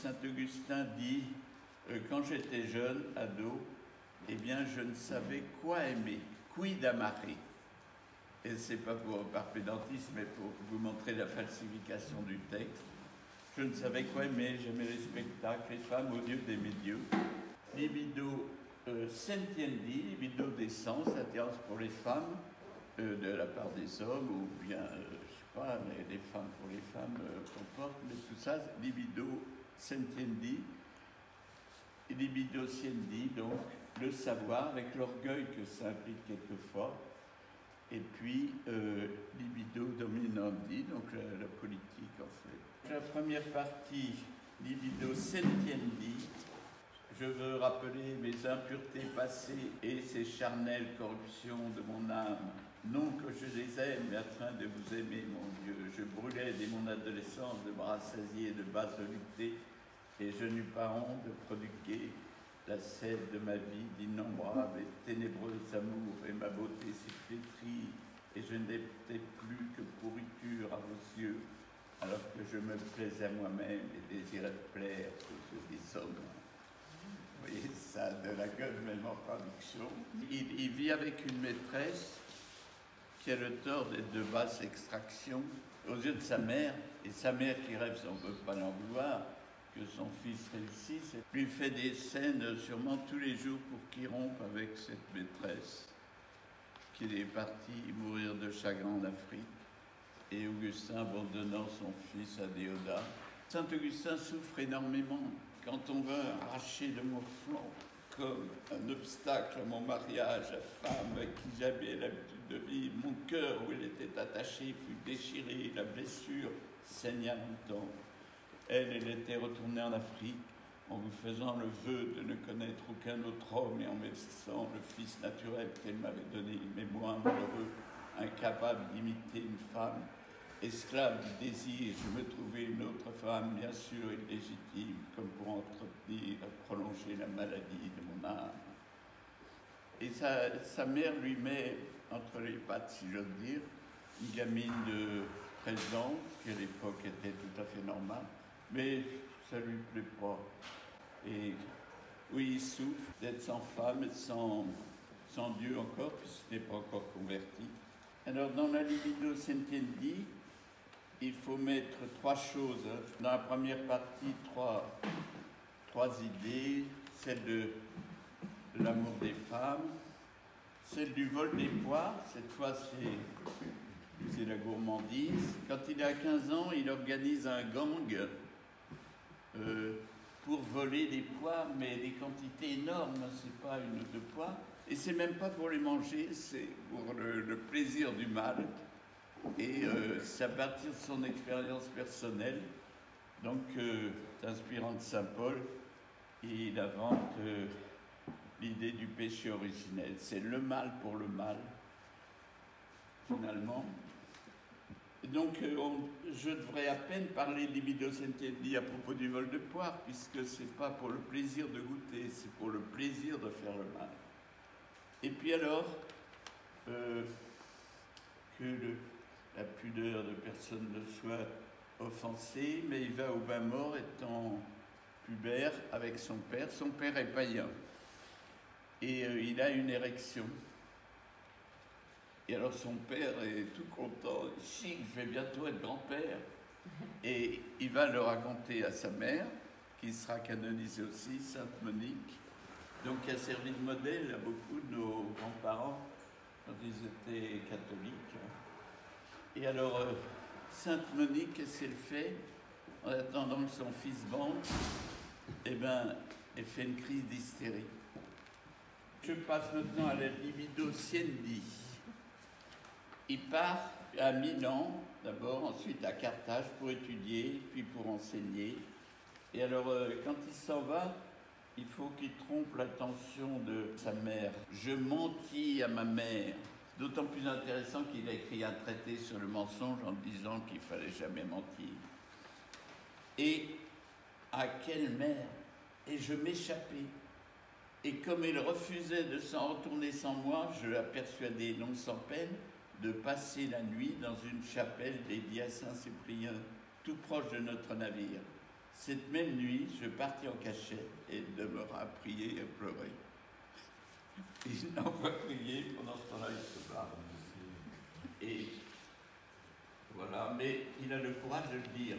Saint Augustin dit quand j'étais jeune, ado, eh bien, je ne savais quoi aimer, quid amare. Et c'est pas par pédantisme, mais pour vous montrer la falsification du texte. Je ne savais quoi aimer, j'aimais les spectacles, les femmes au lieu d'aimer Dieu. Libido sentiendi, libido des sens, attirance pour les femmes de la part des hommes, ou bien, je sais pas, les femmes pour les femmes qu'on porte, mais tout ça, libido sentiendi, et libido siendi, donc le savoir, avec l'orgueil que ça implique quelquefois, et puis libido dominandi, donc la politique en fait. La première partie, libido sentiendi, je veux rappeler mes impuretés passées et ces charnelles corruptions de mon âme. Non que je les aime, mais afin de vous aimer, mon Dieu. Je brûlais dès mon adolescence de bras rassasiés et de basse volupté, et je n'eus pas honte de prodiguer la sève de ma vie d'innombrables et ténébreux amours, et ma beauté s'est flétrie, et je n'étais plus que pourriture à vos yeux, alors que je me plaisais à moi-même et désirais plaire aux yeux des hommes. Vous voyez, ça de la gueule, même en traduction. Il vit avec une maîtresse qui a le tort d'être de basse extraction aux yeux de sa mère, et sa mère qui rêve, on ne peut pas l'en vouloir, que son fils réussisse, lui fait des scènes sûrement tous les jours pour qu'il rompe avec cette maîtresse, qu'il est parti mourir de chagrin en Afrique, et Augustin abandonnant son fils à Déodat. Saint Augustin souffre énormément. Quand on veut arracher de mon flanc comme un obstacle à mon mariage, à femme avec qui j'avais l'habitude de vivre, mon cœur où elle était attachée fut déchiré, la blessure saigna longtemps. Elle était retournée en Afrique en vous faisant le vœu de ne connaître aucun autre homme et en me laissant le fils naturel qu'elle m'avait donné, mais moi, malheureux, incapable d'imiter une femme, esclave du désir, je me trouvais une autre femme, bien sûr illégitime, comme pour entretenir et prolonger la maladie de mon âme. Et sa mère lui met entre les pattes, si j'ose dire, une gamine de 13 ans, qui à l'époque était tout à fait normale, mais ça ne lui plaît pas. Et oui, il souffre d'être sans femme et sans Dieu encore, puisqu'il n'est pas encore converti. Alors, dans la libido sentiendi, il faut mettre trois choses. Dans la première partie, trois idées. Celle de l'amour des femmes, celle du vol des poires, cette fois c'est la gourmandise. Quand il a 15 ans, il organise un gang pour voler des poires, mais des quantités énormes, c'est pas une ou deux poires. Et c'est même pas pour les manger, c'est pour le plaisir du mal. Et c'est à partir de son expérience personnelle, donc inspirant de Saint Paul, il invente l'idée du péché originel. C'est le mal pour le mal, finalement. Et donc je devrais à peine parler de libido sentiendi à propos du vol de poire, puisque c'est pas pour le plaisir de goûter, c'est pour le plaisir de faire le mal. Et puis alors, la pudeur de personne ne soit offensée, mais il va au bain mort étant pubère avec son père. Son père est païen et il a une érection. Et alors son père est tout content, chic, je vais bientôt être grand-père. Et il va le raconter à sa mère, qui sera canonisée aussi, Sainte Monique, donc qui a servi de modèle à beaucoup de nos grands-parents quand ils étaient catholiques. Et alors, Sainte Monique, qu'est-ce qu'elle fait? En attendant que son fils bande, eh bien, elle fait une crise d'hystérie. Je passe maintenant à la libido siendi. Il part à Milan, d'abord, ensuite à Carthage pour étudier, puis pour enseigner. Et alors, quand il s'en va, il faut qu'il trompe l'attention de sa mère. Je mentis à ma mère. D'autant plus intéressant qu'il a écrit un traité sur le mensonge en disant qu'il ne fallait jamais mentir. Et à quelle mère? Et je m'échappais. Et comme elle refusait de s'en retourner sans moi, je la persuadai, non sans peine, de passer la nuit dans une chapelle dédiée à Saint-Cyprien, tout proche de notre navire. Cette même nuit, je partis en cachette et demeura à prier et à pleurer. Il n'envoie prier, pendant ce temps-là, il se bat. Et voilà, mais il a le courage de le dire.